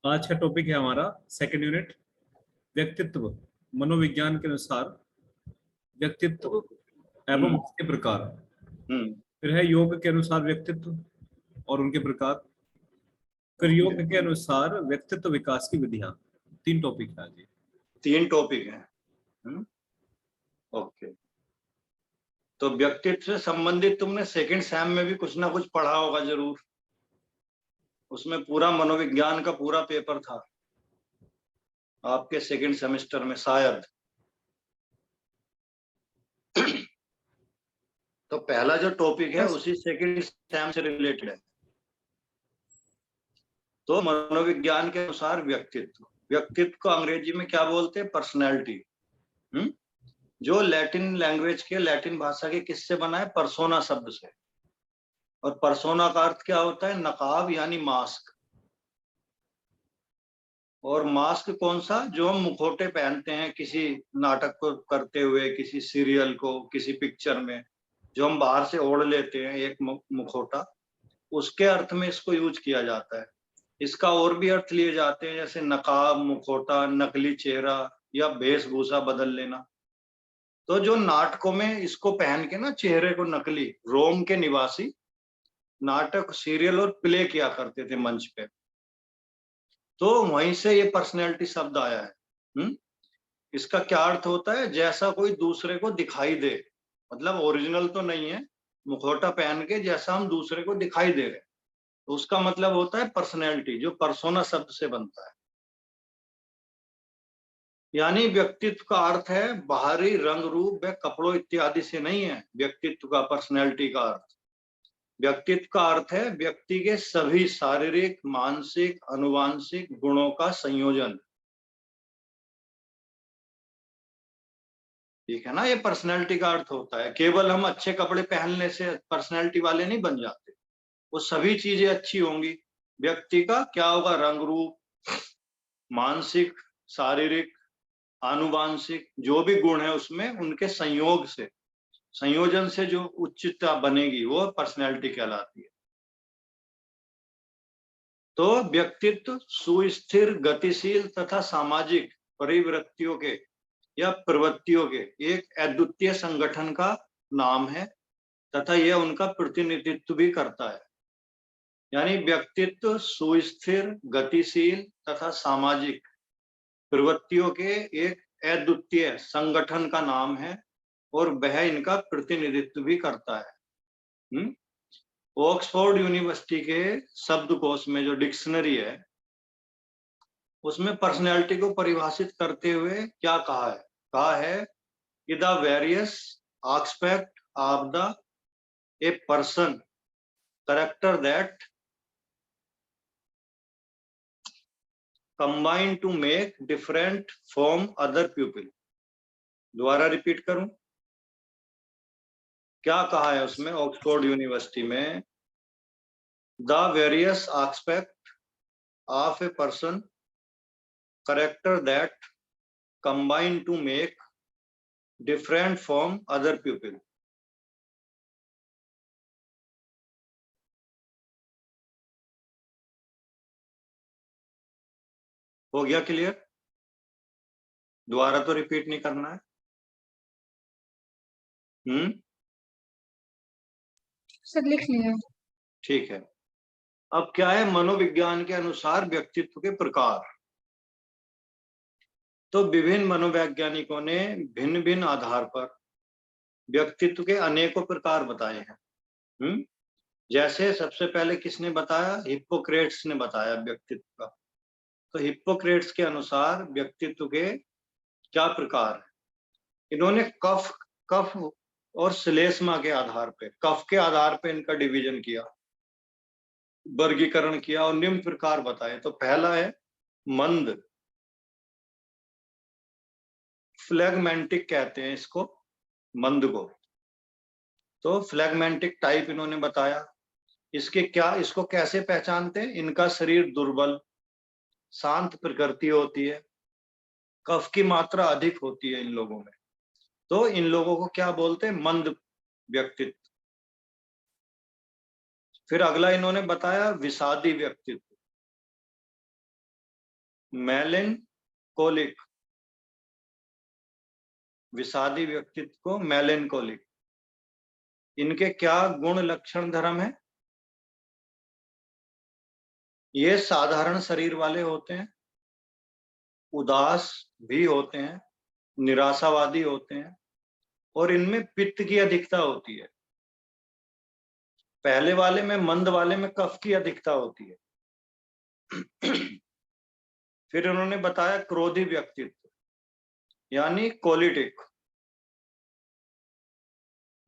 आज का टॉपिक है हमारा सेकंड यूनिट, व्यक्तित्व। मनोविज्ञान के अनुसार व्यक्तित्व एवं हम्म उसके प्रकार। हम्म फिर है योग के अनुसार व्यक्तित्व और उनके प्रकार। फिर ओके। योग के अनुसार व्यक्तित्व विकास की विधियां। तीन टॉपिक है आज ये। 3 टॉपिक हैं। ओके। तो व्यक्तित्व से संबंधित तुमने सेकंड सेम में भी कुछ ना कुछ पढ़ा होगा जरूर। उसमें पूरा मनोविज्ञान का पूरा पेपर था आपके सेकंड सेमेस्टर में शायद। तो पहला जो टॉपिक है उसी सेकंड सेम से रिलेटेड है। तो मनोविज्ञान के अनुसार व्यक्तित्व, व्यक्तित्व को अंग्रेजी में क्या बोलते हैं? पर्सनैलिटी। जो लैटिन लैंग्वेज के, लैटिन भाषा के किससे बना है? पर्सोना शब्द से। और पर्सोना का अर्थ क्या होता है? नकाब यानी मास्क। और मास्क कौन सा? जो हम मुखौटे पहनते हैं किसी नाटक को करते हुए, किसी सीरियल को, किसी पिक्चर में जो हम बाहर से ओढ़ लेते हैं एक मुखौटा, उसके अर्थ में इसको यूज किया जाता है। इसका और भी अर्थ लिए जाते हैं, जैसे नकाब, मुखौटा, नकली चेहरा या वेशभूषा बदल लेना। तो जो नाटकों में इसको पहन के ना चेहरे को नकली, रोम के निवासी नाटक, सीरियल और प्ले किया करते थे मंच पे। तो वहीं से ये पर्सनैलिटी शब्द आया है। इसका क्या अर्थ होता है? जैसा कोई दूसरे को दिखाई दे, मतलब ओरिजिनल तो नहीं है, मुखौटा पहन के जैसा हम दूसरे को दिखाई दे रहे, तो उसका मतलब होता है पर्सनैलिटी, जो पर्सोना शब्द से बनता है। यानी व्यक्तित्व का अर्थ है बाहरी रंग रूप व कपड़ों इत्यादि से नहीं है। व्यक्तित्व का, पर्सनैलिटी का अर्थ, व्यक्तित्व का अर्थ है व्यक्ति के सभी शारीरिक, मानसिक, अनुवांशिक गुणों का संयोजन। ठीक है ना? ये पर्सनैलिटी का अर्थ होता है। केवल हम अच्छे कपड़े पहनने से पर्सनैलिटी वाले नहीं बन जाते, वो सभी चीजें अच्छी होंगी। व्यक्ति का क्या होगा? रंग रूप, मानसिक, शारीरिक, आनुवांशिक जो भी गुण है उसमें उनके संयोग से, संयोजन से जो उच्चता बनेगी वो पर्सनैलिटी कहलाती है। तो व्यक्तित्व सुस्थिर, गतिशील तथा सामाजिक परिवृत्तियों के या प्रवृत्तियों के एक अद्वितीय संगठन का नाम है तथा यह उनका प्रतिनिधित्व भी करता है। यानी व्यक्तित्व सुस्थिर, गतिशील तथा सामाजिक प्रवृत्तियों के एक अद्वितीय संगठन का नाम है और वह इनका प्रतिनिधित्व भी करता है। ऑक्सफोर्ड यूनिवर्सिटी के शब्दकोश में जो डिक्शनरी है उसमें पर्सनैलिटी को परिभाषित करते हुए क्या कहा है? कहा है कि the various aspect of the a person character that combine to make different from other people. दोबारा रिपीट करूं, क्या कहा है उसमें ऑक्सफोर्ड यूनिवर्सिटी में? The various aspect of a person character that combine to make different from other people. हो गया clear? दोबारा तो रिपीट नहीं करना है। सर लिख लिया। ठीक है। अब क्या है? मनोविज्ञान के अनुसार व्यक्तित्व के प्रकार। तो विभिन्न मनोवैज्ञानिकों ने भिन्न भिन्न आधार पर व्यक्तित्व के अनेकों प्रकार बताए हैं। जैसे सबसे पहले किसने बताया? हिप्पोक्रेट्स ने बताया व्यक्तित्व का। तो हिप्पोक्रेट्स के अनुसार व्यक्तित्व के क्या प्रकार है? इन्होंने कफ कफ और श्लेष्मा के आधार पे, कफ के आधार पे इनका डिवीजन किया, वर्गीकरण किया और निम्न प्रकार बताए। तो पहला है मंद, फ्लेगमेंटिक कहते हैं इसको, मंद को। तो फ्लेगमेंटिक टाइप इन्होंने बताया। इसके क्या, इसको कैसे पहचानते हैं? इनका शरीर दुर्बल, शांत प्रकृति होती है, कफ की मात्रा अधिक होती है इन लोगों में। तो इन लोगों को क्या बोलते हैं? मंद व्यक्तित्व। फिर अगला इन्होंने बताया विषादी व्यक्तित्व। मेलेनकोलिक, विषादी व्यक्तित्व को मेलेनकोलिक। इनके क्या गुण लक्षण धर्म है? ये साधारण शरीर वाले होते हैं, उदास भी होते हैं, निराशावादी होते हैं, और इनमें पित्त की अधिकता होती है। पहले वाले में, मंद वाले में कफ की अधिकता होती है। फिर उन्होंने बताया क्रोधी व्यक्तित्व यानी कोलिटिक।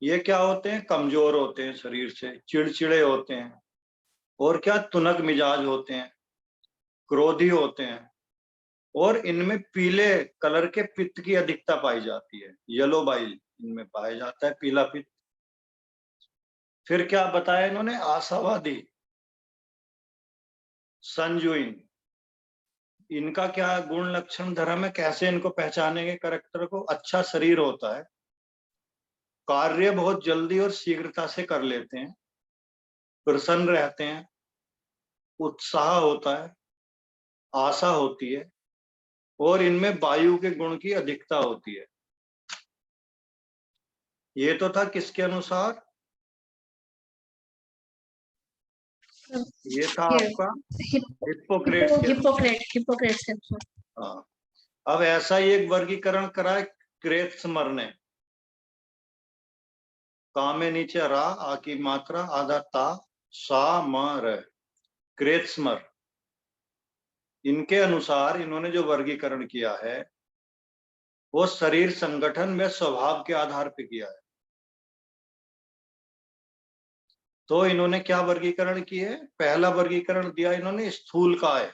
ये क्या होते हैं? कमजोर होते हैं शरीर से, चिड़चिड़े होते हैं, और क्या तुनक मिजाज होते हैं, क्रोधी होते हैं, और इनमें पीले कलर के पित्त की अधिकता पाई जाती है। येलो बाइल इनमें पाया जाता है, पीला पित्त। फिर क्या बताया इन्होंने? आशावादी, संजुइन। इनका क्या गुण लक्षण धर्म है? कैसे इनको पहचानेंगे कैरेक्टर को? अच्छा शरीर होता है, कार्य बहुत जल्दी और शीघ्रता से कर लेते हैं, प्रसन्न रहते हैं, उत्साह होता है, आशा होती है, और इनमें वायु के गुण की अधिकता होती है। ये तो था किसके अनुसार? ये था आपका हिप्पोक्रेट्स के। हिप्पोक्रेट्स के अनुसार। हाँ, अब ऐसा ही एक वर्गीकरण करा है क्रेत्समर ने। का में नीचे रा, आ की मात्रा, आधा ता, सा म र, क्रेत्समर। इनके अनुसार इन्होंने जो वर्गीकरण किया है वो शरीर संगठन में स्वभाव के आधार पर किया है। तो इन्होंने क्या वर्गीकरण किए? पहला वर्गीकरण दिया इन्होंने स्थूलकाय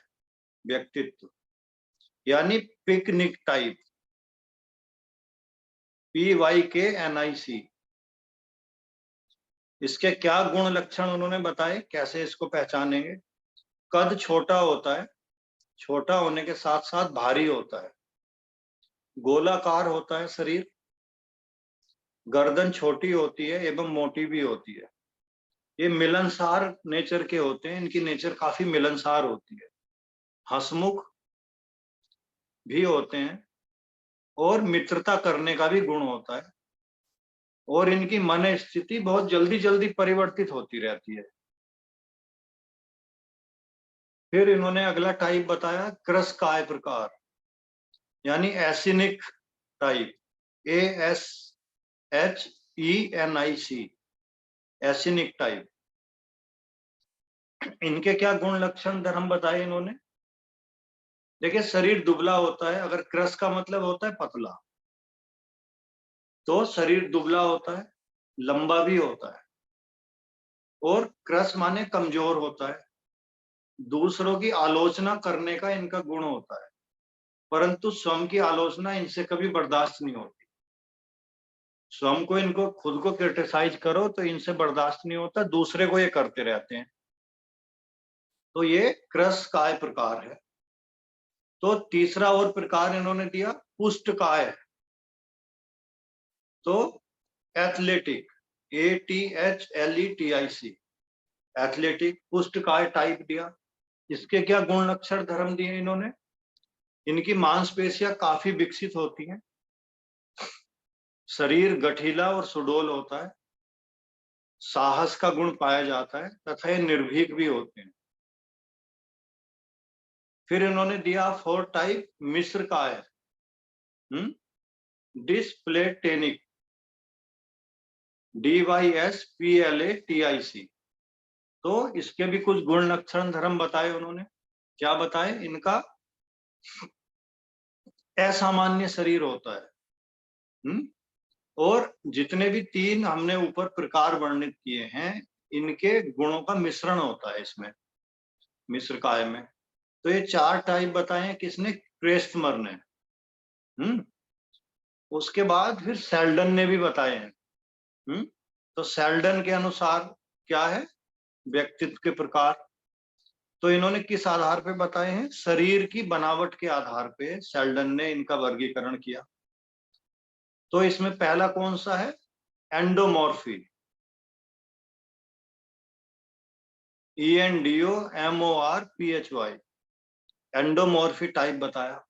व्यक्तित्व यानी पिकनिक टाइप, PYKNIC। इसके क्या गुण लक्षण उन्होंने बताए, कैसे इसको पहचानेंगे? कद छोटा होता है, छोटा होने के साथ साथ भारी होता है, गोलाकार होता है शरीर, गर्दन छोटी होती है एवं मोटी भी होती है। ये मिलनसार नेचर के होते हैं, इनकी नेचर काफी मिलनसार होती है, हंसमुख भी होते हैं, और मित्रता करने का भी गुण होता है, और इनकी मन स्थिति बहुत जल्दी जल्दी परिवर्तित होती रहती है। फिर इन्होंने अगला टाइप बताया क्रसकाय प्रकार यानी एसिनिक टाइप, ASHENIC, एसिनिक टाइप। इनके क्या गुण लक्षण धर्म बताए इन्होंने? देखिए, शरीर दुबला होता है। अगर क्रस का मतलब होता है पतला, तो शरीर दुबला होता है, लंबा भी होता है, और क्रस माने कमजोर होता है। दूसरों की आलोचना करने का इनका गुण होता है, परंतु स्वयं की आलोचना इनसे कभी बर्दाश्त नहीं होती। स्वयं को, इनको खुद को क्रिटिसाइज करो तो इनसे बर्दाश्त नहीं होता, दूसरे को ये करते रहते हैं। तो ये क्रस काय प्रकार है। तो तीसरा और प्रकार इन्होंने दिया पुष्टकाय। तो एथलेटिक, ATHLETIC, एथलेटिक पुष्टकाय टाइप दिया। इसके क्या गुण लक्षण धर्म दिए इन्होंने? इनकी मांसपेशियां काफी विकसित होती हैं, शरीर गठीला और सुडौल होता है, साहस का गुण पाया जाता है, तथा ये निर्भीक भी होते हैं। फिर इन्होंने दिया फोर्थ टाइप मिश्रकाय, डिस्प्लेटेनिक, DYSPLATIC। तो इसके भी कुछ गुण लक्षण धर्म बताए उन्होंने। क्या बताए? इनका असामान्य शरीर होता है, और जितने भी तीन हमने ऊपर प्रकार वर्णित किए हैं, इनके गुणों का मिश्रण होता है इसमें, मिश्रकाय में। तो ये 4 टाइप बताए किसने? क्रेस्टमर ने। उसके बाद फिर सेल्डन ने भी बताए हैं। तो सेल्डन के अनुसार क्या है व्यक्तित्व के प्रकार? तो इन्होंने किस आधार पे बताए हैं? शरीर की बनावट के आधार पे सेल्डन ने इनका वर्गीकरण किया। तो इसमें पहला कौन सा है? एंडोमॉर्फी, ENDOMORPHY, एंडोमॉर्फी टाइप बताया।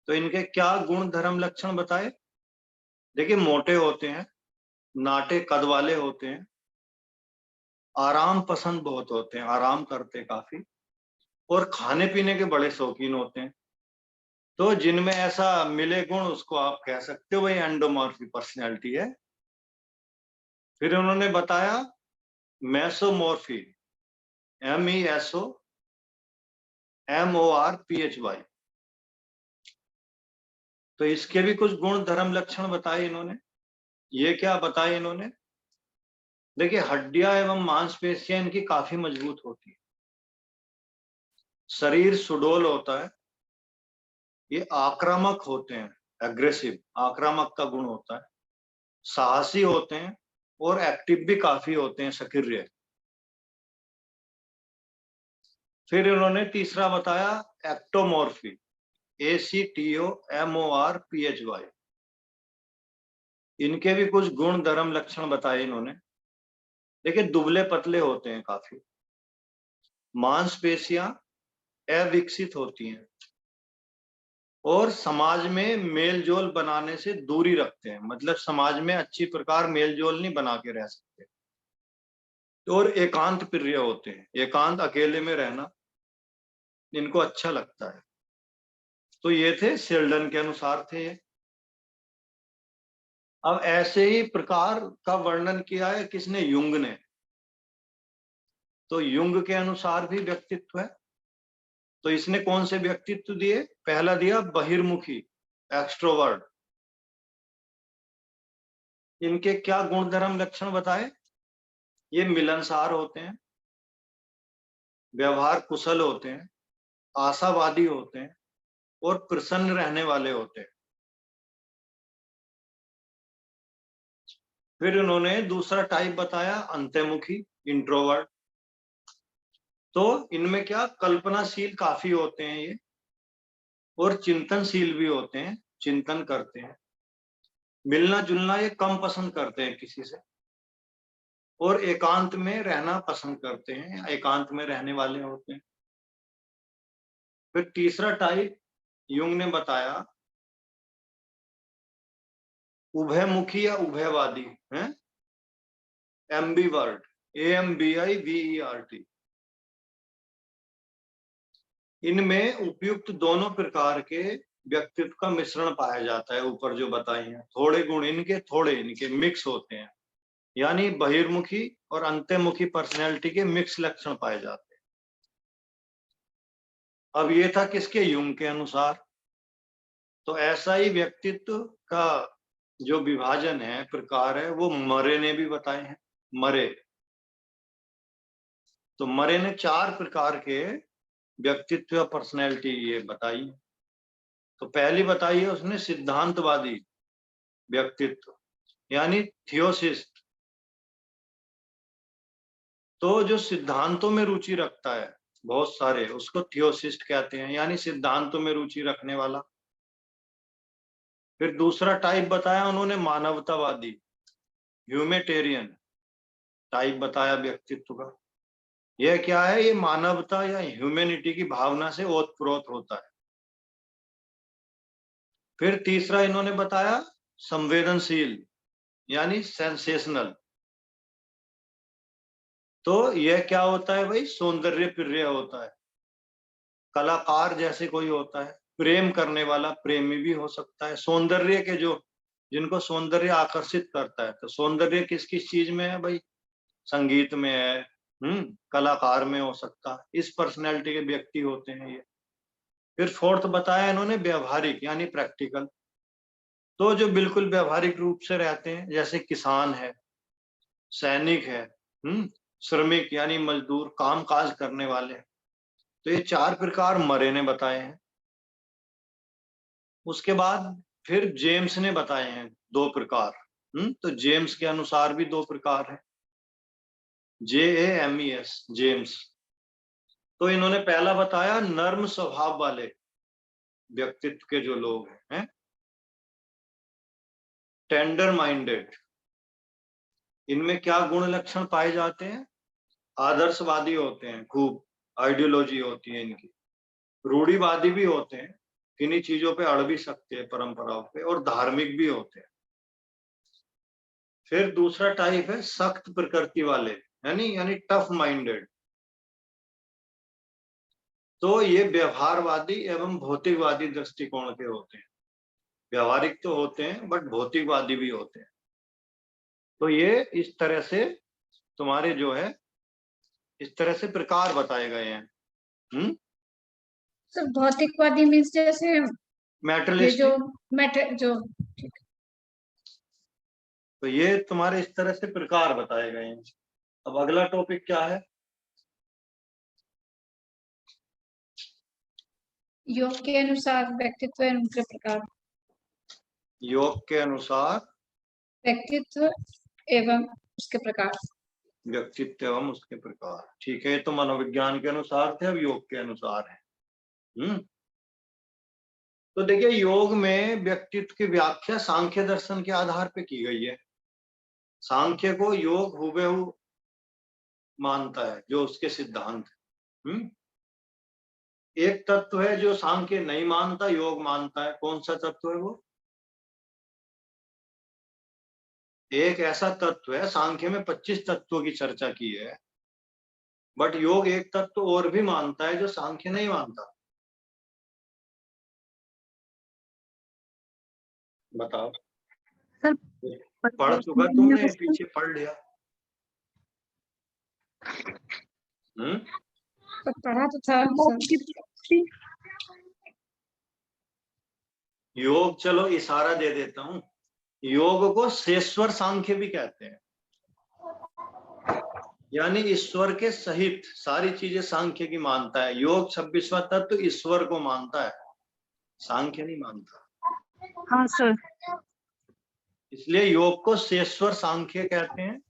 तो इनके क्या गुण धर्म लक्षण बताए? देखिए, मोटे होते हैं, नाटे कद वाले होते हैं, आराम पसंद बहुत होते हैं, आराम करते हैं काफी, और खाने पीने के बड़े शौकीन होते हैं। तो जिनमें ऐसा मिले गुण, उसको आप कह सकते हो वही एंडोमॉर्फी पर्सनैलिटी है। फिर उन्होंने बताया मेसोमॉर्फी, MESOMORPHY। तो इसके भी कुछ गुण धर्म लक्षण बताए इन्होंने। ये क्या बताए इन्होंने? देखिए, हड्डियां एवं मांसपेशियां इनकी काफी मजबूत होती है, शरीर सुडौल होता है, ये आक्रामक होते हैं, एग्रेसिव, आक्रामक का गुण होता है, साहसी होते हैं और एक्टिव भी काफी होते हैं, सक्रिय। फिर इन्होंने तीसरा बताया एक्टोमॉर्फी, ACTOMORPHY। इनके भी कुछ गुण धर्म लक्षण बताए इन्होंने। देखिए, दुबले पतले होते हैं काफी, मांसपेशियां अविकसित होती हैं और समाज में मेल जोल बनाने से दूरी रखते हैं, मतलब समाज में अच्छी प्रकार मेल जोल नहीं बना के रह सकते। और एकांत प्रिय होते हैं, एकांत, अकेले में रहना इनको अच्छा लगता है। तो ये थे शेल्डन के अनुसार थे ये। अब ऐसे ही प्रकार का वर्णन किया है किसने? युंग ने। तो युंग के अनुसार भी व्यक्तित्व है। तो इसने कौन से व्यक्तित्व दिए? पहला दिया बहिर्मुखी, एक्सट्रोवर्ट। इनके क्या गुण धर्म लक्षण बताए? ये मिलनसार होते हैं, व्यवहार कुशल होते हैं, आशावादी होते हैं और प्रसन्न रहने वाले होते हैं। फिर उन्होंने दूसरा टाइप बताया अंतर्मुखी, इंट्रोवर्ट। तो इनमें क्या, कल्पनाशील काफी होते हैं ये, और चिंतनशील भी होते हैं, चिंतन करते हैं, मिलना जुलना ये कम पसंद करते हैं किसी से, और एकांत में रहना पसंद करते हैं, एकांत में रहने वाले होते हैं। फिर तीसरा टाइप युंग ने बताया उभयमुखी या उभयवादी है, एम्बीवर्ट, AMBIVERT। इनमें उपयुक्त दोनों प्रकार के व्यक्तित्व का मिश्रण पाया जाता है। ऊपर जो बताए हैं थोड़े गुण इनके, थोड़े इनके मिक्स होते हैं, यानी बहिर्मुखी और अंतर्मुखी पर्सनैलिटी के मिक्स लक्षण पाए जाते हैं। अब ये था किसके? युंग के अनुसार। तो ऐसा ही व्यक्तित्व का जो विभाजन है, प्रकार है, वो मरे ने भी बताए हैं। मरे, तो मरे ने 4 प्रकार के व्यक्तित्व या पर्सनैलिटी ये बताई। तो पहली बताई है उसने सिद्धांतवादी व्यक्तित्व, यानी थियोसिस्ट। तो जो सिद्धांतों में रुचि रखता है बहुत सारे, उसको थियोसिस्ट कहते हैं, यानी सिद्धांतों में रुचि रखने वाला। फिर दूसरा टाइप बताया उन्होंने मानवतावादी, ह्यूमैनिटेरियन टाइप बताया व्यक्तित्व का। यह क्या है? ये मानवता या ह्यूमैनिटी की भावना से ओतप्रोत होता है। फिर तीसरा इन्होंने बताया संवेदनशील, यानी सेंसेशनल। तो यह क्या होता है भाई? सौंदर्य प्रिय होता है, कलाकार जैसे कोई होता है, प्रेम करने वाला प्रेमी भी हो सकता है। सौंदर्य के जो, जिनको सौंदर्य आकर्षित करता है, तो सौंदर्य किस किस चीज में है भाई? संगीत में है, कलाकार में हो सकता है। इस पर्सनैलिटी के व्यक्ति होते हैं ये। फिर फोर्थ बताया इन्होंने व्यवहारिक, यानी प्रैक्टिकल। तो जो बिल्कुल व्यवहारिक रूप से रहते हैं, जैसे किसान है, सैनिक है, श्रमिक यानी मजदूर, काम काज करने वाले। तो ये 4 प्रकार मरे ने बताए हैं। उसके बाद फिर जेम्स ने बताए हैं 2 प्रकार। तो जेम्स के अनुसार भी 2 प्रकार है, JAMES, जेम्स। तो इन्होंने पहला बताया नर्म स्वभाव वाले व्यक्तित्व के जो लोग हैं, टेंडर माइंडेड। इनमें क्या गुण लक्षण पाए जाते हैं? आदर्शवादी होते हैं, खूब आइडियोलॉजी होती है इनकी, रूढ़िवादी भी होते हैं, किन्हीं चीजों पे अड़ भी सकते हैं, परंपराओं पे, और धार्मिक भी होते हैं। फिर दूसरा टाइप है सख्त प्रकृति वाले, यानी टफ माइंडेड। तो ये व्यवहारवादी एवं भौतिकवादी दृष्टिकोण के होते हैं। व्यवहारिक तो होते हैं बट भौतिकवादी भी होते हैं। तो ये इस तरह से तुम्हारे जो है, इस तरह से प्रकार बताए गए हैं। सर भौतिकवादी मीन्स जैसे ये मेटलिस्टिक। जो मैटर जो तो ये तुम्हारे इस तरह से प्रकार बताए गए हैं। अब अगला टॉपिक क्या है? योग के अनुसार व्यक्तित्व एवं उनके प्रकार। योग के अनुसार व्यक्तित्व एवं उसके प्रकार। व्यक्तित्व एवं उसके प्रकार, ठीक है। तो मनोविज्ञान के अनुसार थे, अब योग के अनुसार है। तो देखिए, योग में व्यक्तित्व की व्याख्या सांख्य दर्शन के आधार पे की गई है। सांख्य को योग हुबहू मानता है, जो उसके सिद्धांत है। एक तत्व है जो सांख्य नहीं मानता, योग मानता है। कौन सा तत्व है वो? एक ऐसा तत्व है, सांख्य में 25 तत्वों की चर्चा की है, बट योग एक तत्व और भी मानता है जो सांख्य नहीं मानता। बताओ सर। पढ़ चुका तुमने, पीछे पढ़ लिया? तो पढ़ा तो था सर। योग, चलो इशारा दे देता हूँ, योग को शेश्वर सांख्य भी कहते हैं। यानी ईश्वर के सहित सारी चीजें सांख्य की मानता है। योग 26वां तत्व ईश्वर को मानता है, सांख्य नहीं मानता। हाँ सर। इसलिए योग को शेश्वर सांख्य कहते हैं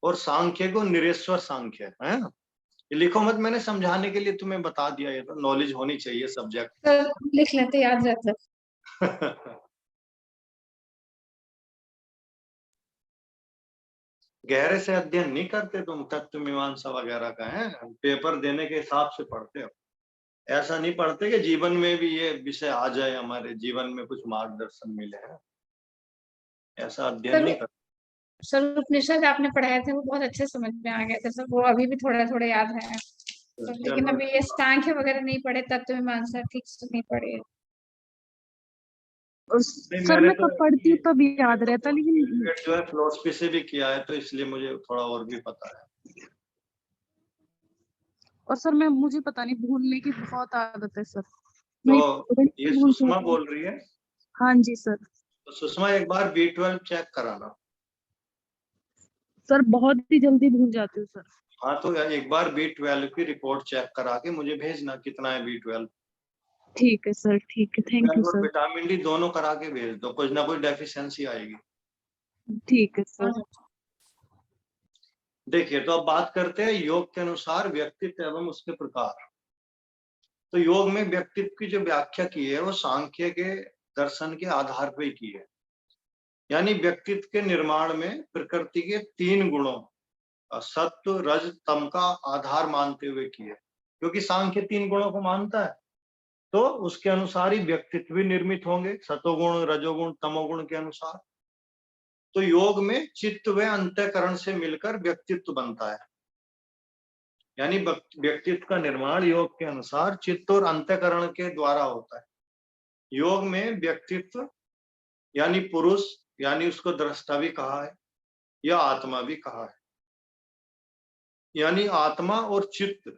और सांख्य को निरेश्वर सांख्य है। ये लिखो मत, मैंने समझाने के लिए तुम्हें बता दिया, ये तो नॉलेज होनी चाहिए सब्जेक्ट। सर लिख लेते, याद रहता। गहरे से अध्ययन नहीं करते तुम तत्व मीमांसा वगैरह का, है पेपर देने के हिसाब से पढ़ते हो। ऐसा नहीं पढ़ते कि जीवन में भी ये विषय आ जाए, हमारे जीवन में कुछ मार्गदर्शन मिले। है ऐसा अध्ययन नहीं करते। सर उपनिषद आपने पढ़ाए थे वो बहुत अच्छे समझ में आ गए थे सर, वो अभी भी थोड़ा थोड़ा याद है। तो लेकिन अभी ये सांख्य वगैरह नहीं पढ़े, तत्व मीमांसा ठीक से नहीं पढ़े। और सर मैं कब पढ़ती हूँ तब याद रहता, लेकिन जो है फिलोसफी से भी किया है, तो इसलिए मुझे थोड़ा और भी पता है। और सर मुझे पता नहीं, भूलने की बहुत आदत है सर। तो ये सुषमा बोल रही है? हाँ जी सर। तो सुषमा एक बार B12 चेक कराना। सर बहुत ही जल्दी भूल जाती हूँ सर। हाँ, तो एक बार B12 की रिपोर्ट चेक करा के मुझे भेजना, कितना है B12। ठीक है सर, ठीक है, thank you sir. Vitamin D दोनों करा के भेज दो, कुछ ना कुछ डेफिशिएंसी आएगी। ठीक है सर। देखिए, तो अब बात करते हैं योग के अनुसार व्यक्तित्व एवं उसके प्रकार। तो योग में व्यक्तित्व की जो व्याख्या की है वो सांख्य के दर्शन के आधार पर की है। यानी व्यक्तित्व के निर्माण में प्रकृति के 3 गुणों सत्व रज तम का आधार मानते हुए की है। क्योंकि सांख्य 3 गुणों को मानता है, तो उसके अनुसार ही व्यक्तित्व भी निर्मित होंगे, सतोगुण रजोगुण तमोगुण के अनुसार। तो योग में चित्त व अंतःकरण से मिलकर व्यक्तित्व बनता है। यानी व्यक्तित्व का निर्माण योग के अनुसार चित्त और अंतःकरण के द्वारा होता है। योग में व्यक्तित्व यानी पुरुष, यानी उसको दृष्टा भी कहा है या आत्मा भी कहा है। यानी आत्मा और चित्त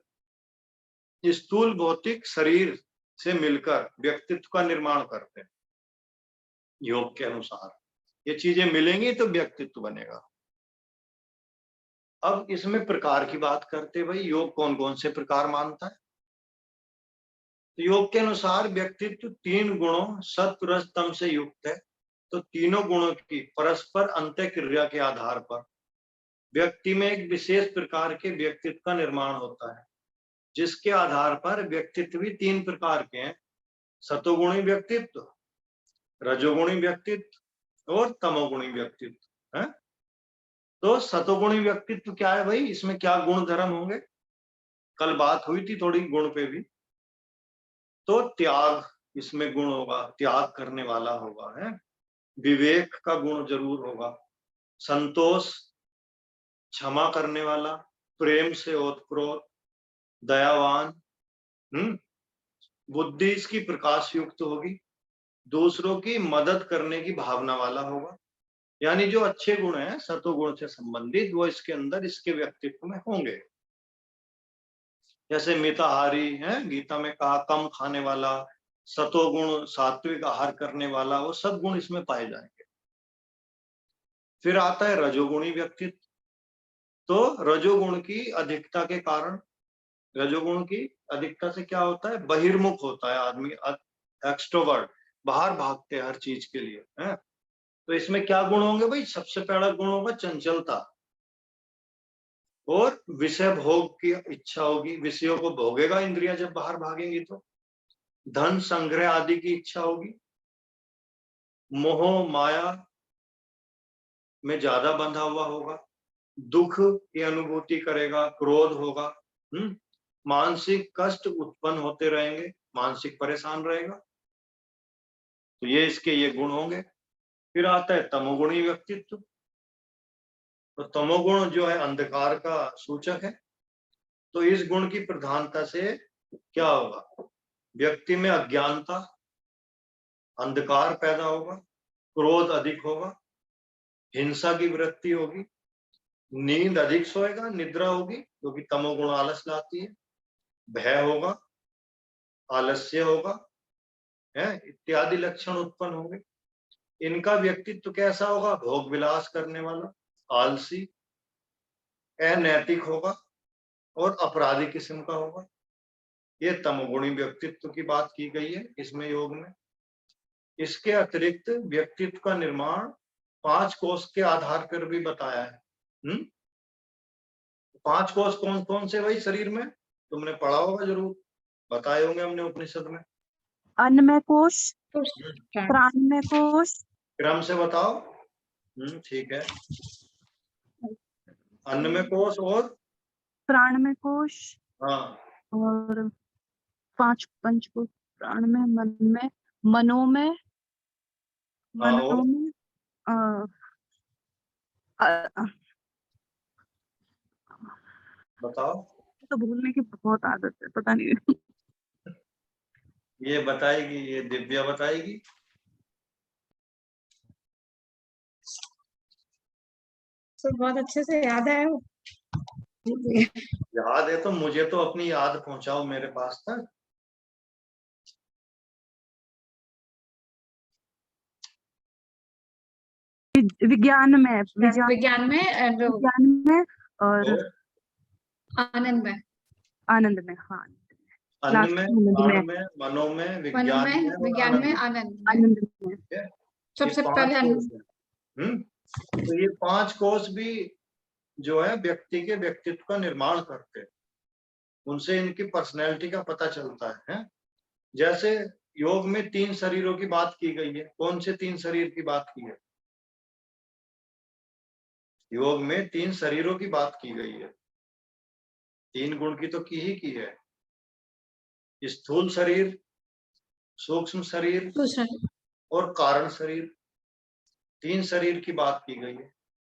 स्थूल भौतिक शरीर से मिलकर व्यक्तित्व का निर्माण करते हैं। योग के अनुसार ये चीजें मिलेंगी तो व्यक्तित्व बनेगा। अब इसमें प्रकार की बात करते हैं, भाई योग कौन कौन से प्रकार मानता है। तो योग के अनुसार व्यक्तित्व 3 गुणों सत्व रज तम से युक्त है। तो तीनों गुणों की परस्पर अंतःक्रिया के आधार पर व्यक्ति में एक विशेष प्रकार के व्यक्तित्व का निर्माण होता है, जिसके आधार पर व्यक्तित्व भी 3 प्रकार के हैं, सतोगुणी व्यक्तित्व, रजोगुणी व्यक्तित्व और तमोगुणी व्यक्तित्व है। तो सतोगुणी व्यक्तित्व क्या है भाई, इसमें क्या गुण धर्म होंगे? कल बात हुई थी थोड़ी गुण पे भी। तो त्याग इसमें गुण होगा, त्याग करने वाला होगा, है विवेक का गुण जरूर होगा, संतोष, क्षमा करने वाला, प्रेम से ओतप्रोत, दयावान, बुद्धि इसकी प्रकाश युक्त होगी, दूसरों की मदद करने की भावना वाला होगा। यानी जो अच्छे गुण हैं सतोगुण से संबंधित वो इसके अंदर इसके व्यक्तित्व में होंगे। जैसे मिताहारी है, गीता में कहा कम खाने वाला, सतोगुण सात्विक आहार करने वाला, वो सब गुण इसमें पाए जाएंगे। फिर आता है रजोगुणी व्यक्तित्व। तो रजोगुण की अधिकता के कारण, रजोगुण की अधिकता से क्या होता है, बहिर्मुख होता है आदमी, एक्सट्रोवर्ट, बाहर भागते हैं हर चीज के लिए, है। तो इसमें क्या गुण होंगे भाई, सबसे पहला गुण होगा चंचलता, और विषय भोग की इच्छा होगी, विषयों को भोगेगा इंद्रियां जब बाहर भागेंगी। तो धन संग्रह आदि की इच्छा होगी, मोह माया में ज्यादा बंधा हुआ होगा, दुख की अनुभूति करेगा, क्रोध होगा, मानसिक कष्ट उत्पन्न होते रहेंगे, मानसिक परेशान रहेगा। तो ये इसके ये गुण होंगे। फिर आता है तमोगुणी व्यक्तित्व। तो तमोगुण जो है अंधकार का सूचक है। तो इस गुण की प्रधानता से क्या होगा, व्यक्ति में अज्ञानता, अंधकार पैदा होगा, क्रोध अधिक होगा, हिंसा की वृत्ति होगी, नींद अधिक सोएगा, निद्रा होगी क्योंकि तमोगुण आलस लाती है, भय होगा, आलस्य होगा, है इत्यादि लक्षण उत्पन्न होंगे। इनका व्यक्तित्व कैसा होगा, भोग विलास करने वाला, आलसी, अनैतिक होगा और अपराधी किस्म का होगा। ये तमोगुणी व्यक्तित्व की बात की गई है इसमें योग में। इसके अतिरिक्त व्यक्तित्व का निर्माण 5 कोष के आधार पर भी बताया है। 5 कोष कौन कौन से भाई शरीर में, तुमने पढ़ा होगा जरूर, बताए होंगे हमने उपनिषद में। अन्नमय कोश, पुरुष प्राणमय कोश, क्रम से बताओ। ठीक है, अन्नमय कोष और प्राणमय कोश हाँ और 5 पंचकोश, प्राणमय, मनमय, मनोमय, हाँ और मनोमय, बताओ। तो भूलने की बहुत आदत है, पता नहीं। ये बताएगी, ये दिव्या बताएगी। तो बहुत अच्छे से याद है वो। याद है तो मुझे तो अपनी याद पहुंचाओ मेरे पास तक। विज्ञान में, विज्ञान में विज्ञान में और आनंद में, आनंद में, हाँ अन्न में, आनंद प्राण में, में, मनो में, मन विज्ञान में, में और विज्ञान में, आनंद आनंद में। आनंद में। में। सबसे ये 5 पहले कोष हैं। तो ये 5 कोष भी जो है व्यक्ति के व्यक्तित्व का निर्माण करते हैं, उनसे इनकी पर्सनैलिटी का पता चलता है। जैसे योग में 3 शरीरों की बात की गई है, कौन से 3 शरीर की बात की है, योग में 3 शरीरों की बात की गई है, 3 गुण की तो की है, स्थूल शरीर, सूक्ष्म शरीर और कारण शरीर, 3 शरीर की बात की गई है।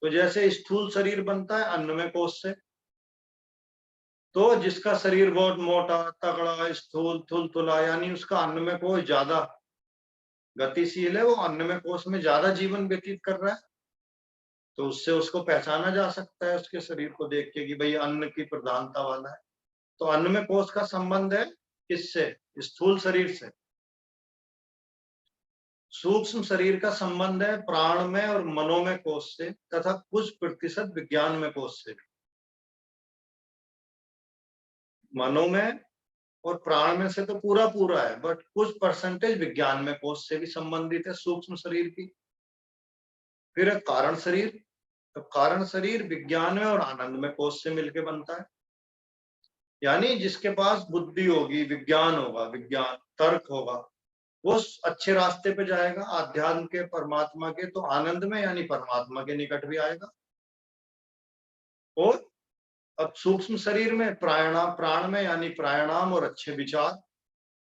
तो जैसे स्थूल शरीर बनता है अन्नमय कोश से, तो जिसका शरीर बहुत मोटा, तगड़ा, स्थूल, थुलथुला, यानी उसका अन्नमय कोश ज्यादा गतिशील है, वो अन्नमय कोश में ज्यादा जीवन व्यतीत कर रहा है, तो उससे उसको पहचाना जा सकता है उसके शरीर को देख के कि भाई अन्न की प्रधानता वाला है। तो अन्नमय कोश का संबंध है किससे, स्थूल शरीर से। सूक्ष्म शरीर का संबंध है प्राणमय और मनोमय कोश से तथा कुछ प्रतिशत विज्ञानमय कोश से। मनोमय और प्राणमय से तो पूरा पूरा है, बट कुछ परसेंटेज विज्ञानमय कोश से भी संबंधित है सूक्ष्म शरीर की। फिर है कारण शरीर। तो कारण शरीर विज्ञानमय और आनंदमय कोश से मिलकर बनता है, यानी जिसके पास बुद्धि होगी, विज्ञान होगा, विज्ञान तर्क होगा, वो अच्छे रास्ते पे जाएगा, आध्यात्म के, परमात्मा के, तो आनंद में यानी परमात्मा के निकट भी आएगा। और अब सूक्ष्म शरीर में प्राण में यानी प्राणायाम और अच्छे विचार,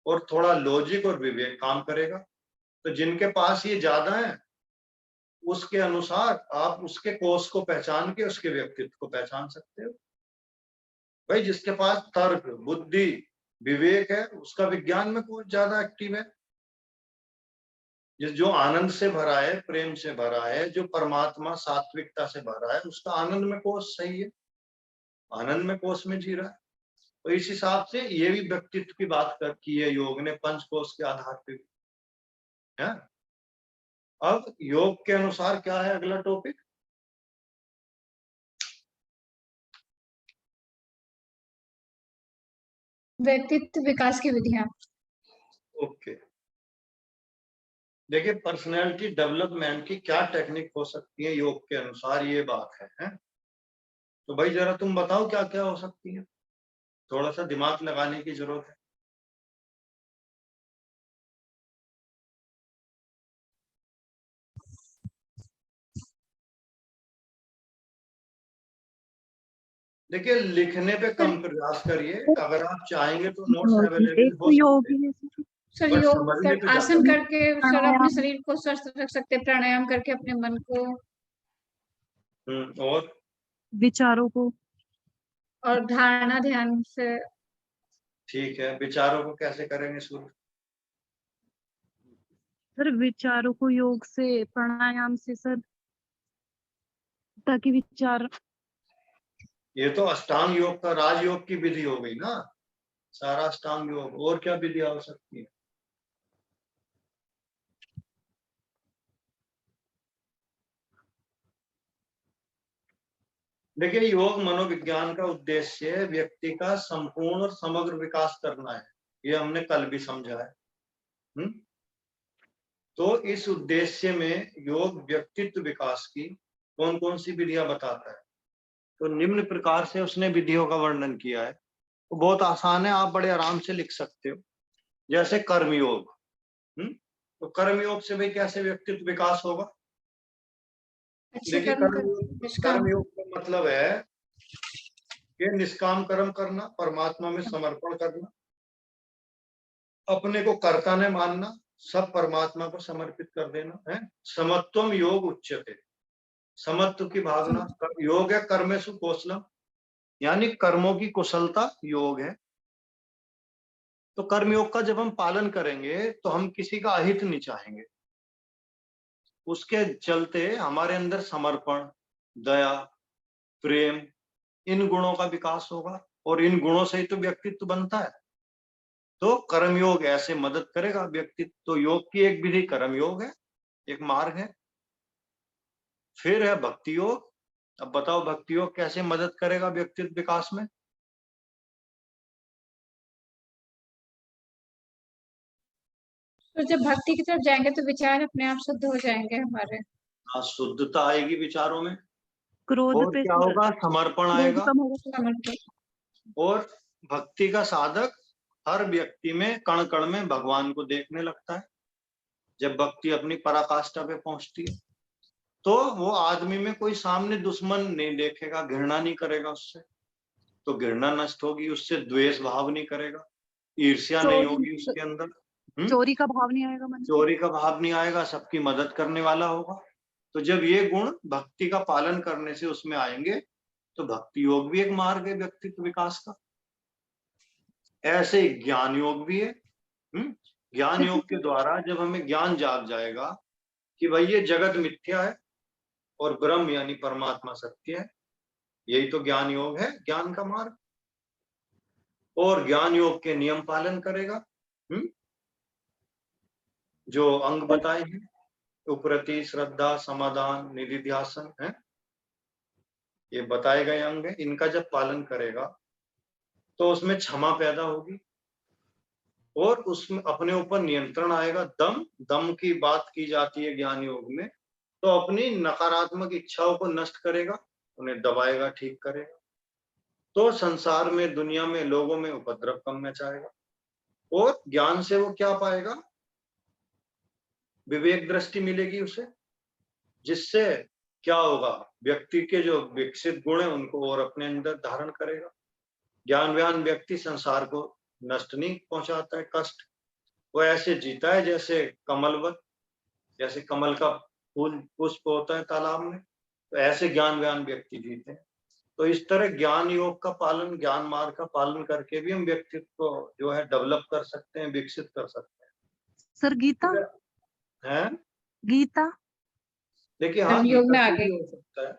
और थोड़ा लॉजिक और विवेक काम करेगा। तो जिनके पास ये ज्यादा है उसके अनुसार आप उसके कोष को पहचान के उसके व्यक्तित्व को पहचान सकते हो। भाई जिसके पास तर्क, बुद्धि, विवेक है उसका विज्ञान में कोष ज्यादा एक्टिव है। जो आनंद से भरा है, प्रेम से भरा है, जो परमात्मा सात्विकता से भरा है, उसका आनंद में कोष सही है, आनंद में कोष में जी रहा है। तो इस हिसाब से ये भी व्यक्तित्व की बात कर की है योग ने पंच कोष के आधार पे भी है। अब योग के अनुसार क्या है अगला टॉपिक? व्यक्तित्व विकास की विधियां। ओके, देखिए पर्सनैलिटी डेवलपमेंट की क्या टेक्निक हो सकती है योग के अनुसार, ये बात है? तो भाई जरा तुम बताओ क्या क्या हो सकती है, थोड़ा सा दिमाग लगाने की जरूरत है। देखिए लिखने पे कम प्रयास करिए, अगर आप चाहेंगे तो नोट्स एक अवेलेबल तो हो योग सकते हैं, ही है सर। सर बट योग समझने पे आसन ज्यादा करके सर अपने प्राणायाम। शरीर को स्वस्थ रख सकते हैं, प्राणायाम करके अपने मन को और विचारों को। और धारणा ध्यान से। ठीक है, विचारों को कैसे करेंगे शुरू? सर विचारों को योग से, प्राणायाम से सर, ताकि विचार। ये तो अष्टांग योग का राजयोग की विधि हो गई ना, सारा अष्टांग योग। और क्या विधि हो सकती है? देखिए योग मनोविज्ञान का उद्देश्य व्यक्ति का संपूर्ण और समग्र विकास करना है, ये हमने कल भी समझा है। तो इस उद्देश्य में योग व्यक्तित्व विकास की कौन कौन सी विधियां बताता है? तो निम्न प्रकार से उसने विधियों का वर्णन किया है, तो बहुत आसान है, आप बड़े आराम से लिख सकते हो। जैसे कर्मयोग, तो कर्मयोग से भाई कैसे व्यक्तित्व विकास होगा? अच्छे देखिए कर्म कर निष्काम। कर्मयोग का मतलब है कि निष्काम कर्म करना, परमात्मा में समर्पण करना, अपने को कर्ता ने मानना, सब परमात्मा को समर्पित कर देना है। समत्वम योग उच्यते, समत्व की भावना योग है। कर्मेषु कौशलम, यानी कर्मों की कुशलता योग है। तो कर्मयोग का जब हम पालन करेंगे तो हम किसी का अहित नहीं चाहेंगे, उसके चलते हमारे अंदर समर्पण, दया, प्रेम, इन गुणों का विकास होगा और इन गुणों से ही तो व्यक्तित्व बनता है। तो कर्मयोग ऐसे मदद करेगा व्यक्तित्व। तो योग की एक विधि कर्मयोग है, एक मार्ग है। फिर है भक्ति योग। अब बताओ भक्ति योग कैसे मदद करेगा व्यक्तित्व विकास में? तो जब भक्ति की तरफ जाएंगे तो विचार अपने आप शुद्ध हो जाएंगे हमारे। हाँ, शुद्धता आएगी विचारों में। क्रोध और पे क्या सर, होगा? समर्पण क्रोध आएगा। कम होगा सर। समर्पण। और भक्ति का साधक हर व्यक्ति में कण कण में भगवान को देखने लगता है। जब भक्ति अपनी पराकाष्ठा पे पहुंचती है तो वो आदमी में कोई सामने दुश्मन नहीं देखेगा, घृणा नहीं करेगा उससे, तो घृणा नष्ट होगी, उससे द्वेष भाव नहीं करेगा, ईर्ष्या नहीं होगी उसके अंदर, चोरी का भाव नहीं आएगा मन में। चोरी का भाव नहीं आएगा, सबकी मदद करने वाला होगा। तो जब ये गुण भक्ति का पालन करने से उसमें आएंगे तो भक्ति योग भी एक मार्ग है व्यक्तित्व विकास का। ऐसे ज्ञान योग भी है। ज्ञान योग के द्वारा जब हमें ज्ञान जाग जाएगा कि भाई ये जगत मिथ्या है और ब्रह्म यानी परमात्मा सत्य है, यही तो ज्ञान योग है, ज्ञान का मार्ग। और ज्ञान योग के नियम पालन करेगा, जो अंग बताए हैं, उपरति, श्रद्धा, समाधान, निधिध्यासन है, ये बताए गए अंग है। इनका जब पालन करेगा तो उसमें क्षमा पैदा होगी और उसमें अपने ऊपर नियंत्रण आएगा। दम की बात की जाती है ज्ञान योग में। तो अपनी नकारात्मक इच्छाओं को नष्ट करेगा, उन्हें दबाएगा, ठीक करेगा। तो संसार में, दुनिया में, लोगों में उपद्रव कम मचाएगा। और ज्ञान से वो क्या पाएगा? विवेक दृष्टि मिलेगी उसे, जिससे क्या होगा? व्यक्ति के जो विकसित गुण है उनको और अपने अंदर धारण करेगा। ज्ञानवान व्यक्ति संसार को नष्ट नहीं पहुंचाता है, कष्ट, वो ऐसे जीता है जैसे कमलवत, जैसे कमल का फूल पुष्प होता है तालाब में, तो ऐसे ज्ञानवान व्यक्ति जीते हैं। तो इस तरह ज्ञान योग का पालन, ज्ञान मार्ग का पालन करके भी हम व्यक्तित्व को जो है डेवलप कर सकते हैं, विकसित कर सकते सर गीता हैं। गीता देखिए हाँ, हम योग में गीता आ से भी गए। हो सकता है।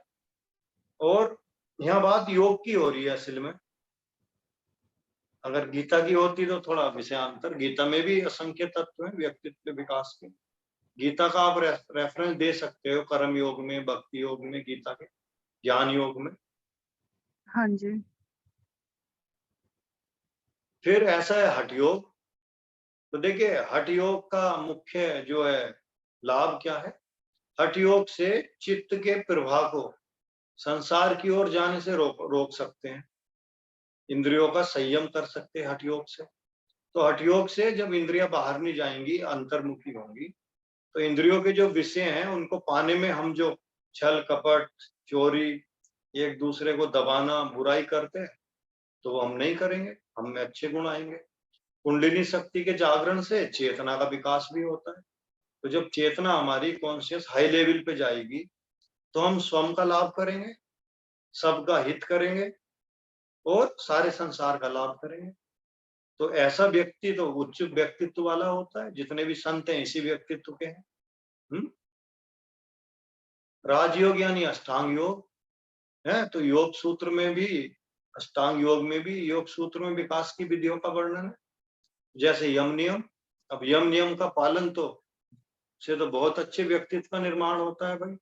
और यहाँ बात योग की हो रही है असल में। अगर गीता की होती तो थोड़ा विषयांतर, गीता में भी असंख्य तत्व हैं व्यक्तित्व विकास के। गीता का आप रेफरेंस दे सकते हो कर्म योग में, भक्ति योग में, गीता के ज्ञान योग में। हाँ जी। फिर ऐसा है हठ योग। तो देखिए हठ योग का मुख्य जो है लाभ क्या है? हठ योग से चित्त के प्रवाह को संसार की ओर जाने से रोक सकते हैं। इंद्रियों का संयम कर सकते हैं हठ योग से। तो हठ योग से जब इंद्रियां बाहर नहीं जाएंगी, अंतर्मुखी होंगी, तो इंद्रियों के जो विषय हैं उनको पाने में हम जो छल कपट, चोरी, एक दूसरे को दबाना, बुराई करते हैं, तो वो हम नहीं करेंगे, हम में अच्छे गुण आएंगे। कुंडलिनी शक्ति के जागरण से चेतना का विकास भी होता है। तो जब चेतना हमारी कॉन्शियस हाई लेवल पे जाएगी, तो हम स्वयं का लाभ करेंगे, सबका हित करेंगे और सारे संसार का लाभ करेंगे। तो ऐसा व्यक्ति तो उच्च व्यक्तित्व वाला होता है। जितने भी संत हैं इसी व्यक्तित्व के हैं। राजयोग यानी अष्टांग योग है। तो योग सूत्र में भी, अष्टांग योग में भी, योग सूत्र में विकास की विधियों का वर्णन है, जैसे यम नियम। अब यम नियम का पालन तो से तो बहुत अच्छे व्यक्तित्व का निर्माण होता है भाई।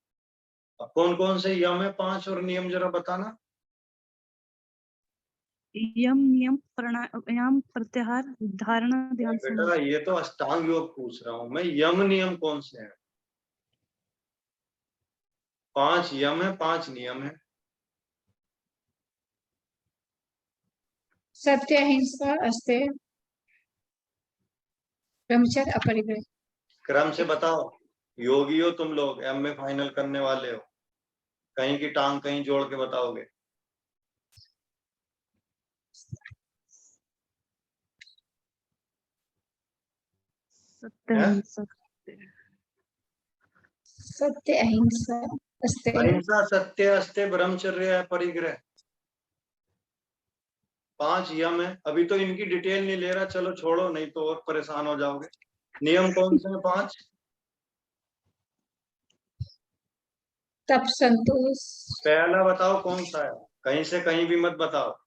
अब कौन कौन से यम है 5 और नियम जरा बताना। यम नियम प्राणायाम प्रत्याहार धारणा ध्यान बेटा समाधि। ये तो अष्टांग योग पूछ रहा हूं मैं, यम नियम कौन से हैं? 5 यम है, 5 नियम है। सत्य, अहिंसा, अस्तेय, ब्रह्मचर्य, अपरिग्रह। क्रम से बताओ। योगी हो तुम लोग, एमए फाइनल करने वाले हो, कहीं की टांग कहीं जोड़ के बताओगे। सत्य हैं? अहिंसा सत्य, अहिंसा, अस्तेय, अहिंसा, सत्य, अस्तेय, ब्रह्मचर्य, अपरिग्रह, 5 यम है। अभी तो इनकी डिटेल नहीं ले रहा, चलो छोड़ो, नहीं तो और परेशान हो जाओगे। नियम कौन से हैं 5? तप, संतोष। पहला बताओ कौन सा है, कहीं से कहीं भी मत बताओ।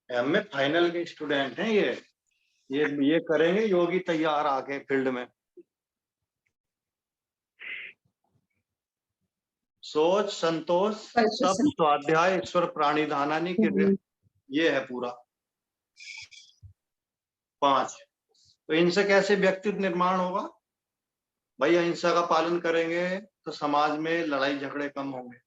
एमए फाइनल के स्टूडेंट हैं ये करेंगे योगी तैयार आके फील्ड में। सोच, संतोष, तप, स्वाध्याय, ईश्वर, प्राणिधानानि क्रिया, ये है पूरा 5। तो इनसे कैसे व्यक्तित्व निर्माण होगा भाई? अहिंसा का पालन करेंगे तो समाज में लड़ाई झगड़े कम होंगे।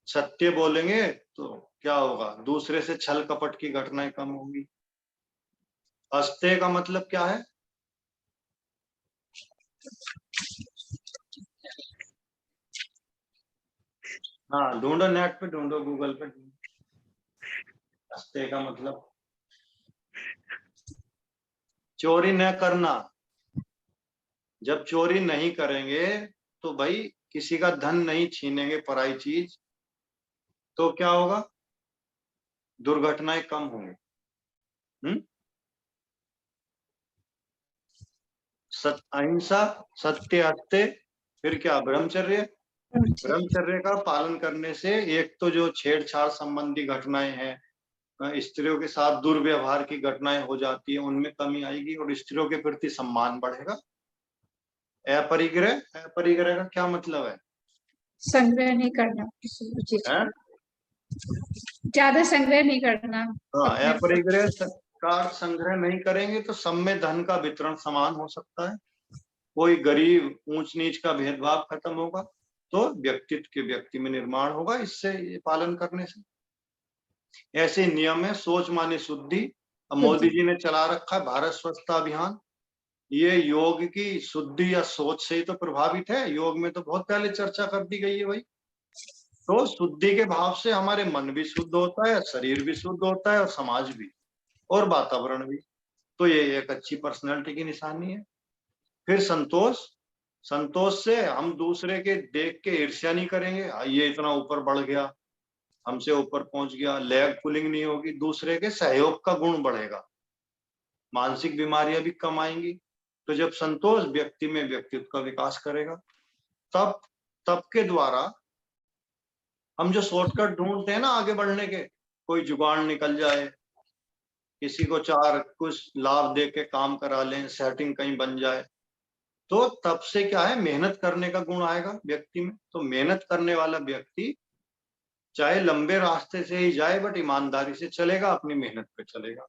सत्य बोलेंगे तो क्या होगा? दूसरे से छल कपट की घटनाएं कम होंगी। अस्तेय का मतलब क्या है? हाँ ढूंढो, नेट पे ढूंढो, गूगल पे ढूंढो। अस्तेय का मतलब चोरी न करना। जब चोरी नहीं करेंगे तो भाई किसी का धन नहीं छीनेंगे, पराई चीज, तो क्या होगा? दुर्घटनाएं कम होंगी। अहिंसा, सत्य, अस्तेय, फिर क्या? ब्रह्मचर्य। ब्रह्मचर्य का पालन करने से एक तो जो छेड़छाड़ संबंधी घटनाएं हैं, स्त्रियों के साथ दुर्व्यवहार की घटनाएं हो जाती है, उनमें कमी आएगी और स्त्रियों के प्रति सम्मान बढ़ेगा। अपरिग्रह, अपरिग्रह का क्या मतलब है? संग्रह नहीं करना किसी भी चीज हैं? का, ज्यादा संग्रह नहीं करना। हाँ, अपने अपरिग्रह का संग्रह नहीं करेंगे तो सब में धन का वितरण समान हो सकता है, कोई गरीब ऊंच नीच का भेदभाव खत्म होगा, तो व्यक्तित्व के व्यक्ति में निर्माण होगा इससे, ये पालन करने से। ऐसे नियम है। सोच माने शुद्धि। अब मोदी जी ने चला रखा है भारत स्वच्छता अभियान, ये योग की शुद्धि या सोच से ही तो प्रभावित है। योग में तो बहुत पहले चर्चा कर दी गई है भाई। तो शुद्धि के भाव से हमारे मन भी शुद्ध होता है, शरीर भी शुद्ध होता है और समाज भी और वातावरण भी। तो ये एक अच्छी पर्सनैलिटी की निशानी है। फिर संतोष, संतोष से हम दूसरे के देख के ईर्ष्या नहीं करेंगे, ये इतना ऊपर बढ़ गया, हमसे ऊपर पहुंच गया, लेग पुलिंग नहीं होगी, दूसरे के सहयोग का गुण बढ़ेगा, मानसिक बीमारियां भी कम आएंगी। तो जब संतोष व्यक्ति में व्यक्तित्व का विकास करेगा, तब के द्वारा हम जो शॉर्टकट ढूंढते हैं ना आगे बढ़ने के, कोई जुगाड़ निकल जाए, किसी को चार कुछ लाभ दे के काम करा लें, सेटिंग कहीं बन जाए, तो तब से क्या है, मेहनत करने का गुण आएगा व्यक्ति में। तो मेहनत करने वाला व्यक्ति चाहे लंबे रास्ते से ही जाए बट ईमानदारी से चलेगा, अपनी मेहनत पे चलेगा।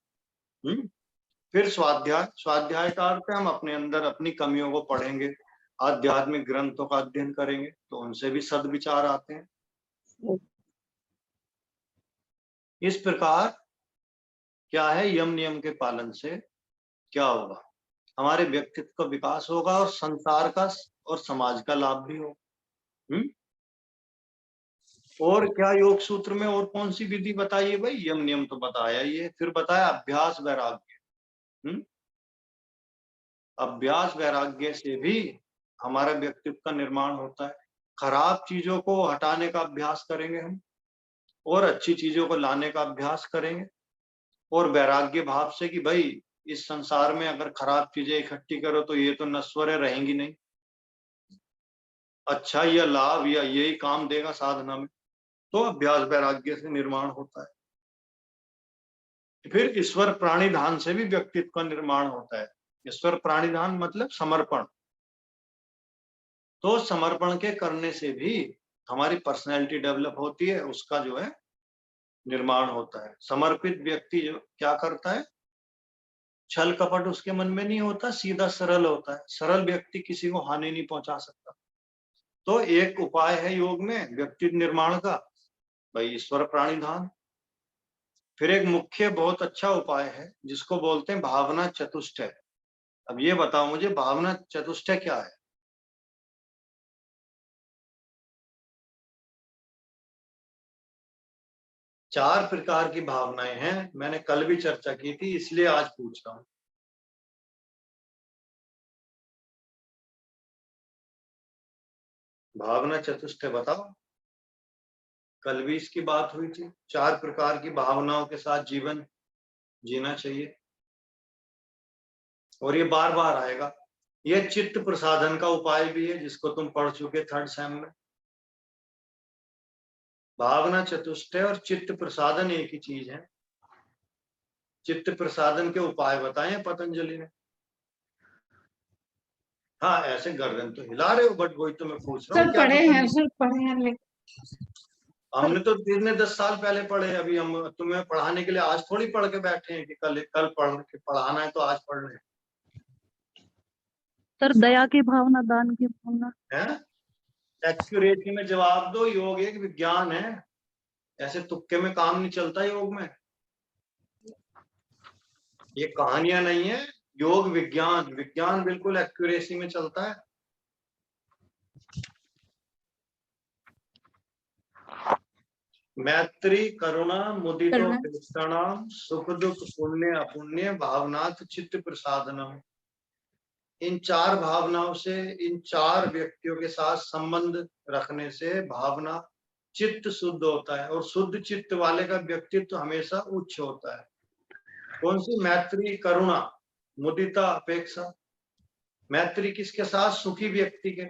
फिर स्वाध्याय, स्वाध्याय का अर्थ है हम अपने अंदर अपनी कमियों को पढ़ेंगे, आध्यात्मिक ग्रंथों का अध्ययन करेंगे, तो उनसे भी सद्विचार आते हैं। इस प्रकार क्या है, यम नियम के पालन से क्या होगा, हमारे व्यक्तित्व का विकास होगा और संसार का और समाज का लाभ भी होगा। और क्या योग सूत्र में और कौन सी विधि बताइए भाई, यम नियम तो बताया ही है, फिर बताया अभ्यास वैराग्य। अभ्यास वैराग्य से भी हमारा व्यक्तित्व का निर्माण होता है। खराब चीजों को हटाने का अभ्यास करेंगे हम और अच्छी चीजों को लाने का अभ्यास करेंगे, और वैराग्य भाव से कि भाई इस संसार में अगर खराब चीजें इकट्ठी करो तो ये तो नश्वर है, रहेंगी नहीं, अच्छा या लाभ या यही काम देगा साधना में। तो अभ्यास वैराग्य से निर्माण होता है। फिर ईश्वर प्राणिधान से भी व्यक्तित्व का निर्माण होता है। ईश्वर प्राणिधान मतलब समर्पण। तो समर्पण के करने से भी हमारी पर्सनैलिटी डेवलप होती है, उसका जो है निर्माण होता है। समर्पित व्यक्ति जो क्या करता है, छल कपट उसके मन में नहीं होता, सीधा सरल होता है। सरल व्यक्ति किसी को हानि नहीं पहुंचा सकता। तो एक उपाय है योग में व्यक्तित्व निर्माण का, भाई ईश्वर प्राणिधान। फिर एक मुख्य बहुत अच्छा उपाय है जिसको बोलते हैं भावना चतुष्टय। अब ये बताओ मुझे, भावना चतुष्टय क्या है? चार प्रकार की भावनाएं हैं, मैंने कल भी चर्चा की थी इसलिए आज पूछ रहा हूं। भावना चतुष्टय बताओ, कल भी इसकी बात हुई थी। चार प्रकार की भावनाओं के साथ जीवन जीना चाहिए और ये बार बार आएगा। ये चित्त प्रसाधन का उपाय भी है जिसको तुम पढ़ चुके थर्ड सेम में। भावना चतुष्टय और चित्त प्रसाधन एक ही चीज है। चित्त प्रसाधन के उपाय बताए पतंजलि ने। हाँ ऐसे गर्दन तो हिला रहे हो, बट वही तो मैं पूछ रहा हूँ। सर पढ़े हैं, सर पढ़े हैं, लेकिन हमने तो 10 साल पहले पढ़े, अभी हम तुम्हें पढ़ाने के लिए आज थोड़ी पढ़ के बैठे हैं कि कल पढ़ के पढ़ाना है तो आज पढ़ रहे हैं। सर दया की भावना, दान की भावना है। एक्यूरेसी में जवाब दो। योग एक विज्ञान है, ऐसे तुक्के में काम नहीं चलता योग में। ये कहानियां नहीं है, योग विज्ञान, विज्ञान बिल्कुल एक्यूरेसी में चलता है। मैत्री करुणा मुदितो कृष्णाम सुख दुख पुण्य अपुण्य भावनात् चित्त प्रसादनम। इन चार भावनाओं से, इन चार व्यक्तियों के साथ संबंध रखने से भावना चित्त शुद्ध होता है और शुद्ध चित्त वाले का व्यक्तित्व हमेशा उच्च होता है। कौन सी? मैत्री करुणा मुदिता अपेक्षा। मैत्री किसके साथ? सुखी व्यक्ति के।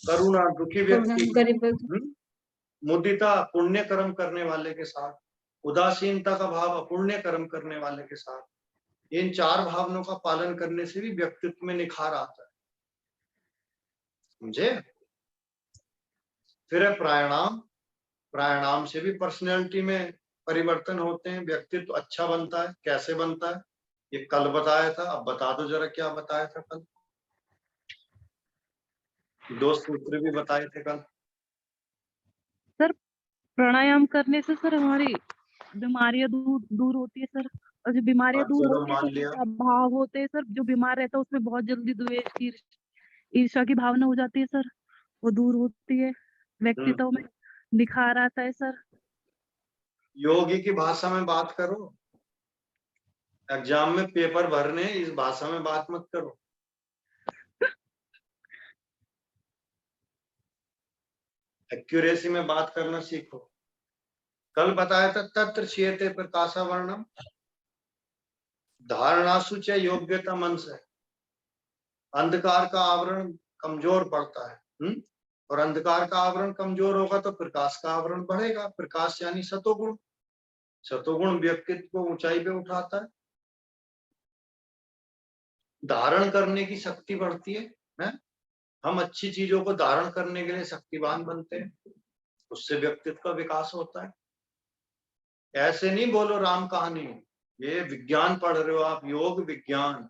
करुणा दुखी व्यक्ति। मुदिता पुण्य कर्म करने वाले के साथ। उदासीनता का भाव अपुण्य कर्म करने वाले के साथ। इन चार भावनाओं का पालन करने से भी व्यक्तित्व में निखार आता है, समझे? फिर है प्राणायाम। प्राणायाम से भी पर्सनैलिटी में परिवर्तन होते हैं, व्यक्तित्व अच्छा बनता है। कैसे बनता है ये कल बताया था, अब बता दो जरा क्या बताया था कल। 2 सूत्र भी बताए थे कल। सर प्राणायाम करने से सर हमारी बीमारियां दूर होती है सर, और जो बीमारियां दूर होती है तो भाव होते हैं सर, जो बीमार रहता है उसमें बहुत जल्दी द्वेष ईर्ष्या की भावना हो जाती है सर, वो दूर होती है व्यक्तित्व में। निखार आता है सर। योगी की भाषा में बात करो। एग्जाम में पेपर भरने इस भाषा में बात मत करो। एक्यूरेसी में बात करना सीखो। कल बताया था तत्र चेते प्रकाशा वर्णम धारणासु च योग्यता मन से। अंधकार का आवरण कमजोर पड़ता है। और अंधकार का आवरण कमजोर होगा तो प्रकाश का आवरण बढ़ेगा। प्रकाश यानी सतोगुण। सतोगुण व्यक्तित्व को ऊंचाई पे उठाता है। धारण करने की शक्ति बढ़ती है? हम अच्छी चीजों को धारण करने के लिए शक्तिवान बनते हैं, उससे व्यक्तित्व का विकास होता है। ऐसे नहीं बोलो राम कहानी, ये विज्ञान पढ़ रहे हो आप, योग विज्ञान।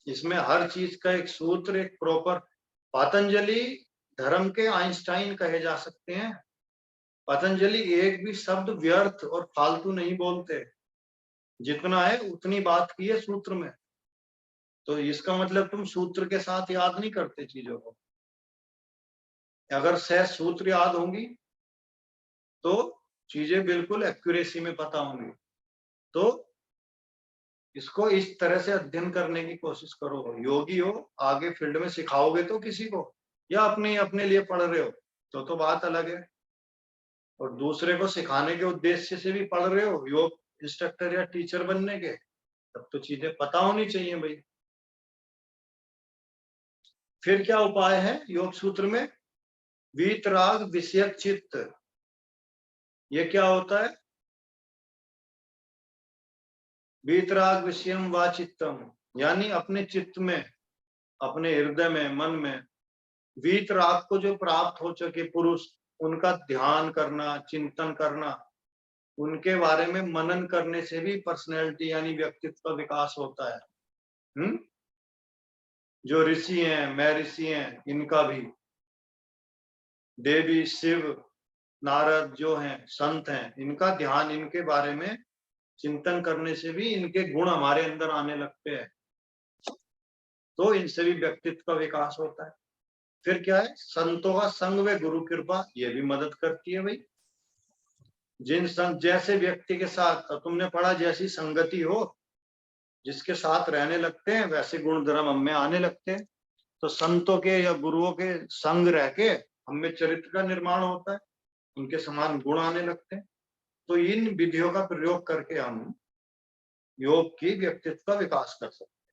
इसमें हर चीज का एक सूत्र, एक प्रॉपर। पतंजलि धर्म के आइंस्टाइन कहे जा सकते हैं। पतंजलि एक भी शब्द व्यर्थ और फालतू नहीं बोलते। जितना है उतनी बात की है सूत्र में। तो इसका मतलब तुम सूत्र के साथ याद नहीं करते चीजों को। अगर सहज सूत्र याद होंगी तो चीजें बिल्कुल एक्यूरेसी में पता होंगी। तो इसको इस तरह से अध्ययन करने की कोशिश करो। योगी हो, आगे फील्ड में सिखाओगे तो किसी को, या अपने लिए पढ़ रहे हो तो बात अलग है। और दूसरे को सिखाने के उद्देश्य से भी पढ़ रहे हो, योग इंस्ट्रक्टर या टीचर बनने के, तब तो चीजें पता होनी चाहिए भाई। फिर क्या उपाय है योग सूत्र में? वीतराग विषयक चित्त। ये क्या होता है? वीतराग विषयम वा चित्तम, यानी अपने चित्त में, अपने हृदय में, मन में वीतराग को जो प्राप्त हो चुके पुरुष, उनका ध्यान करना, चिंतन करना, उनके बारे में मनन करने से भी पर्सनैलिटी यानी व्यक्तित्व का विकास होता है। जो ऋषि हैं, मैं ऋषि हैं, इनका भी, देवी, शिव, नारद जो हैं, संत हैं, इनका ध्यान, इनके बारे में चिंतन करने से भी इनके गुण हमारे अंदर आने लगते हैं। तो इनसे भी व्यक्तित्व का विकास होता है। फिर क्या है? संतों का संग व गुरु कृपा, ये भी मदद करती है भाई। जिन संत, जैसे व्यक्ति के साथ, तो तुमने पढ़ा, जैसी संगति हो, जिसके साथ रहने लगते हैं वैसे गुण धर्म हम में आने लगते हैं। तो संतों के या गुरुओं के संग रह के हम में चरित्र का निर्माण होता है, उनके समान गुण आने लगते हैं। तो इन विधियों का प्रयोग करके हम योग की व्यक्तित्व का विकास कर सकते हैं।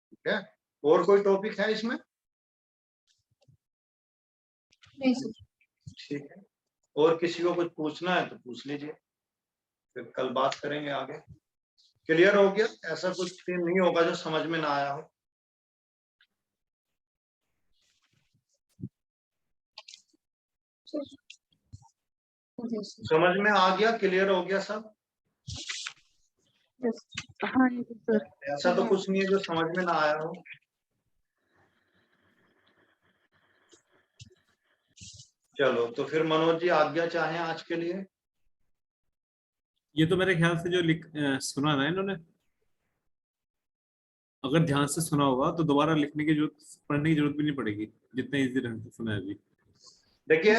ठीक है? और कोई टॉपिक है इसमें? नहीं सर। ठीक है, और किसी को कुछ पूछना है तो पूछ लीजिए, फिर कल बात करेंगे आगे। क्लियर हो गया? ऐसा कुछ नहीं होगा जो समझ में ना आया हो। समझ में आ गया? क्लियर हो गया सब? हाँ जी सर। ऐसा तो कुछ नहीं है जो समझ में ना आया हो। चलो, तो फिर मनोज जी आज्ञा चाहें आज के लिए। ये तो मेरे ख्याल से जो सुना ना इन्होंने, अगर ध्यान से सुना होगा तो दोबारा लिखने की जरूरत, पढ़ने की जरूरत भी नहीं पड़ेगी, जितने इजी ढंग से सुना है अभी। देखिए,